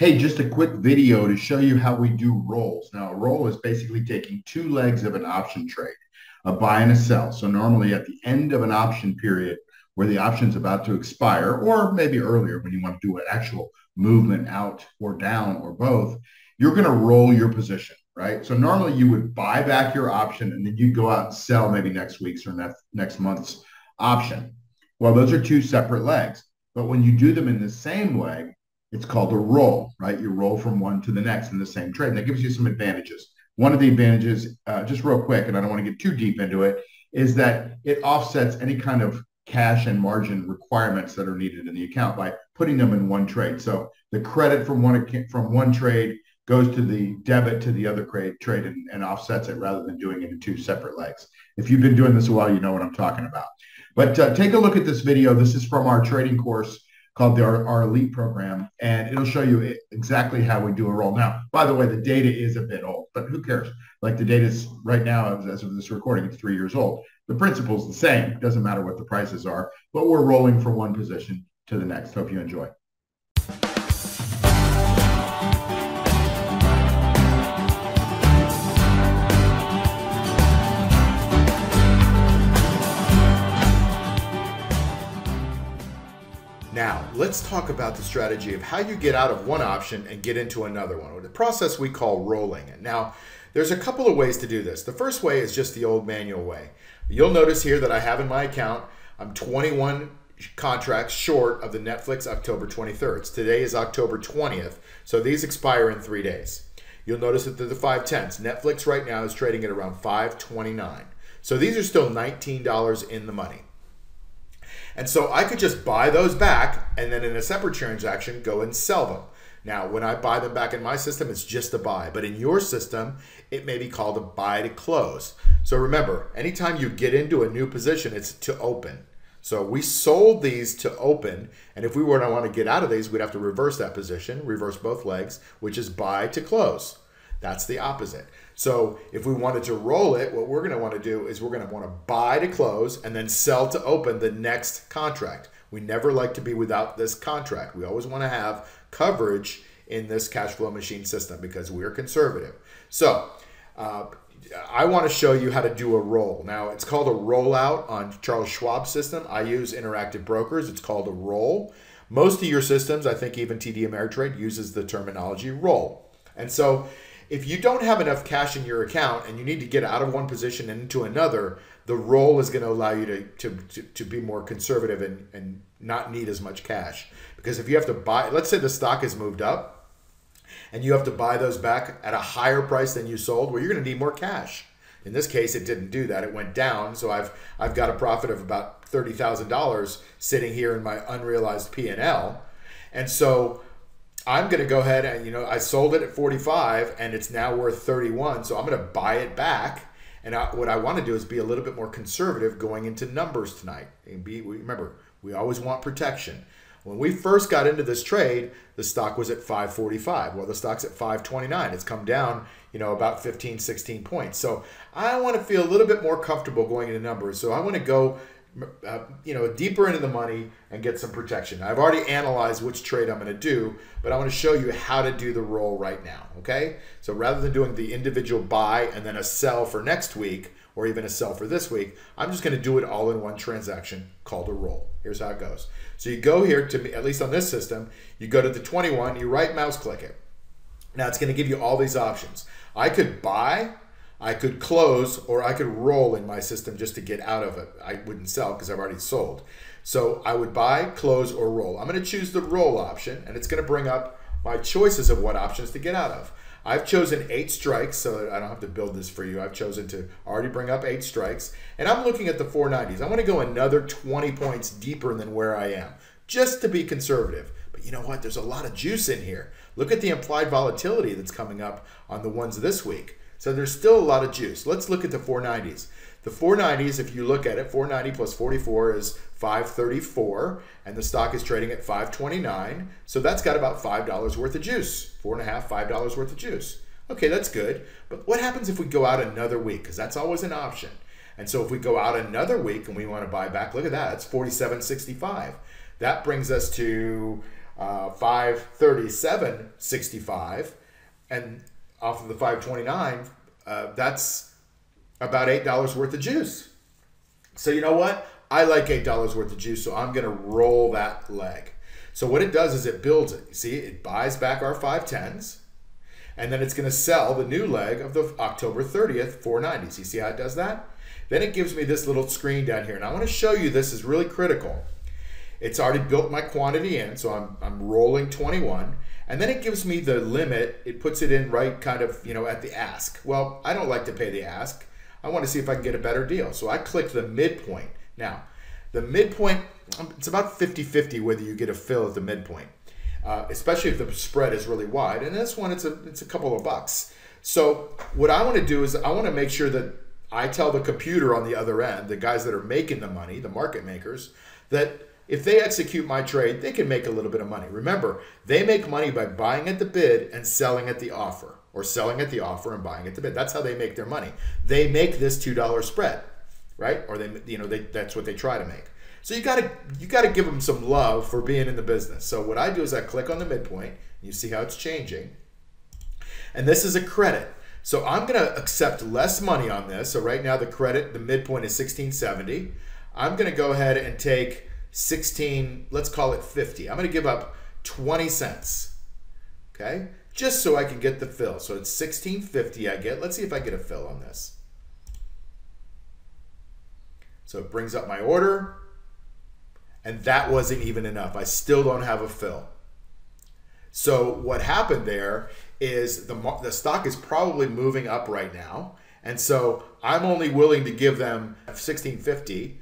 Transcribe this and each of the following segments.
Hey, just a quick video to show you how we do rolls. Now, a roll is basically taking two legs of an option trade, a buy and a sell. So normally at the end of an option period where the option's about to expire, or maybe earlier when you want to do an actual movement out or down or both, you're going to roll your position, right? So normally you would buy back your option and then you'd go out and sell maybe next week's or next month's option. Well, those are two separate legs. But when you do them in the same leg, it's called a roll, right? You roll from one to the next in the same trade. And that gives you some advantages. One of the advantages, just real quick, and I don't want to get too deep into it, is that it offsets any kind of cash and margin requirements that are needed in the account by putting them in one trade. So the credit from one trade goes to the debit to the other trade and offsets it rather than doing it in two separate legs. If you've been doing this a while, you know what I'm talking about. But take a look at this video. This is from our trading course called our Elite program, and it'll show you exactly how we do a roll. Now, by the way, the data is a bit old, but who cares? Like the data is right now, as of this recording, it's 3 years old. The principle is the same. It doesn't matter what the prices are, but we're rolling from one position to the next. Hope you enjoy. Now, let's talk about the strategy of how you get out of one option and get into another one, or the process we call rolling. Now, there's a couple of ways to do this. The first way is just the old manual way. You'll notice here that I have in my account, I'm 21 contracts short of the Netflix October 23rd. Today is October 20th, so these expire in 3 days. You'll notice that they're the 5/10s. Netflix right now is trading at around $5.29. So these are still $19 in the money. And so I could just buy those back and then in a separate transaction go and sell them. Now, when I buy them back in my system, it's just a buy. But in your system, it may be called a buy to close. So remember, anytime you get into a new position, it's to open. So we sold these to open. And if we were to want to get out of these, we'd have to reverse that position, reverse both legs, which is buy to close. That's the opposite. So if we wanted to roll it, what we're going to want to do is we're going to want to buy to close and then sell to open the next contract. We never like to be without this contract. We always want to have coverage in this cash flow machine system because we're conservative. So I want to show you how to do a roll. Now, it's called a rollout on Charles Schwab system. I use Interactive Brokers. It's called a roll. Most of your systems, I think even TD Ameritrade, uses the terminology roll. And so if you don't have enough cash in your account and you need to get out of one position and into another, the roll is going to allow you to be more conservative and not need as much cash. Because if you have to buy, let's say the stock has moved up and you have to buy those back at a higher price than you sold, well, you're going to need more cash. In this case, it didn't do that. It went down. So I've got a profit of about $30,000 sitting here in my unrealized P&L. And so I'm going to go ahead and, I sold it at 45 and it's now worth 31. So I'm going to buy it back. And what I want to do is be a little bit more conservative going into numbers tonight. And remember, we always want protection. When we first got into this trade, the stock was at 545. Well, the stock's at 529. It's come down, about 15, 16 points. So I want to feel a little bit more comfortable going into numbers. So I want to go deeper into the money and get some protection. I've already analyzed which trade I'm going to do, but I want to show you how to do the roll right now, okay? So rather than doing the individual buy and then a sell for next week or even a sell for this week, I'm just going to do it all in one transaction called a roll. Here's how it goes. So you go here to, at least on this system, you go to the 21, you right mouse click it. Now it's going to give you all these options. I could buy, I could close, or I could roll in my system just to get out of it. I wouldn't sell because I've already sold. So I would buy, close, or roll. I'm going to choose the roll option, and it's going to bring up my choices of what options to get out of. I've chosen 8 strikes, so I don't have to build this for you. I've chosen to already bring up 8 strikes, and I'm looking at the 490s. I want to go another 20 points deeper than where I am, just to be conservative. But you know what? There's a lot of juice in here. Look at the implied volatility that's coming up on the ones this week. So there's still a lot of juice. Let's look at the 490s. The 490s, if you look at it, 490 plus 44 is 534, and the stock is trading at 529. So that's got about $5 worth of juice, $4.50, $5 worth of juice. Okay, that's good. But what happens if we go out another week? Because that's always an option. And so if we go out another week and we want to buy back, look at that, it's 47.65. That brings us to 537.65, and off of the 529, that's about $8 worth of juice. So you know what? I like $8 worth of juice, so I'm going to roll that leg. So what it does is it builds it. You see, it buys back our 510s, and then it's going to sell the new leg of the October 30th 490s. You see how it does that? Then it gives me this little screen down here, and I want to show you this is really critical. It's already built my quantity in, so I'm rolling 21, and then it gives me the limit. It puts it in right kind of, you know, at the ask. Well, I don't like to pay the ask. I want to see if I can get a better deal. So I click the midpoint. Now, the midpoint, it's about 50-50 whether you get a fill at the midpoint, especially if the spread is really wide. And this one, it's a couple of bucks. So what I want to do is I want to make sure that I tell the computer on the other end, the guys that are making the money, the market makers, that if they execute my trade, they can make a little bit of money. Remember, they make money by buying at the bid and selling at the offer, or selling at the offer and buying at the bid. That's how they make their money. They make this $2 spread, right? Or that's what they try to make. So you gotta give them some love for being in the business. So what I do is I click on the midpoint. You see how it's changing, and this is a credit. So I'm going to accept less money on this. So right now the midpoint is 1670. I'm going to go ahead and take 16, let's call it 50. I'm going to give up 20 cents, okay? Just so I can get the fill. So it's 1650 I get. Let's see if I get a fill on this. So it brings up my order, and that wasn't even enough. I still don't have a fill. So what happened there is the stock is probably moving up right now, and so I'm only willing to give them 1650,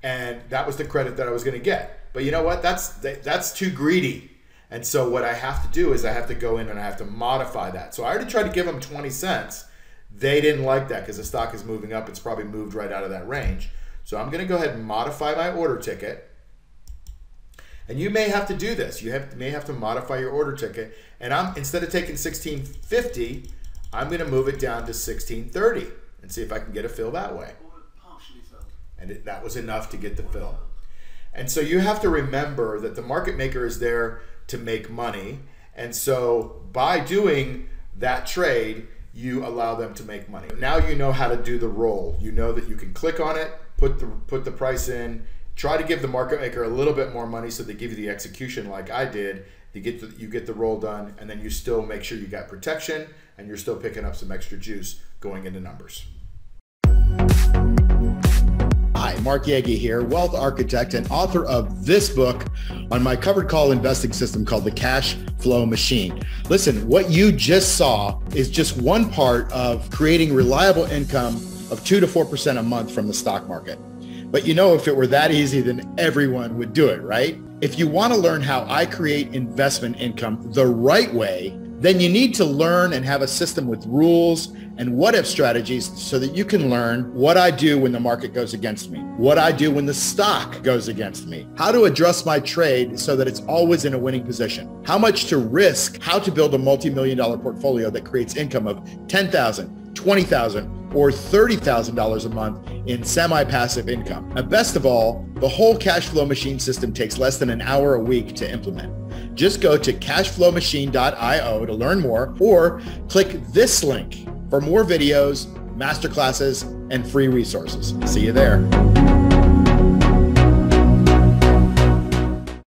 and that was the credit that I was going to get. But you know what? That's too greedy, and so what I have to do is I have to go in and I have to modify that. So I already tried to give them 20 cents. They didn't like that because the stock is moving up. It's probably moved right out of that range. So I'm going to go ahead and modify my order ticket. And you may have to do this. You may have to modify your order ticket. And instead of taking 1650, I'm going to move it down to 1630 and see if I can get a fill that way. And that was enough to get the fill. And so you have to remember that the market maker is there to make money. And so by doing that trade, you allow them to make money. Now you know how to do the roll. You know that you can click on it, put the price in, try to give the market maker a little bit more money so they give you the execution like I did. You get the roll done, and then you still make sure you got protection and you're still picking up some extra juice going into numbers. Hi, Mark Yagi here, wealth architect and author of this book on my covered call investing system called the Cash Flow Machine. Listen, what you just saw is just one part of creating reliable income of 2 to 4% a month from the stock market. But you know, if it were that easy, then everyone would do it, right? If you want to learn how I create investment income the right way, then you need to learn and have a system with rules and what-if strategies so that you can learn what I do when the market goes against me, what I do when the stock goes against me, how to adjust my trade so that it's always in a winning position, how much to risk, how to build a multi-million-dollar portfolio that creates income of $10,000, $20,000, or $30,000 a month in semi-passive income. And best of all, the whole cash flow machine system takes less than an hour a week to implement. Just go to cashflowmachine.io to learn more, or click this link for more videos, masterclasses, and free resources. See you there.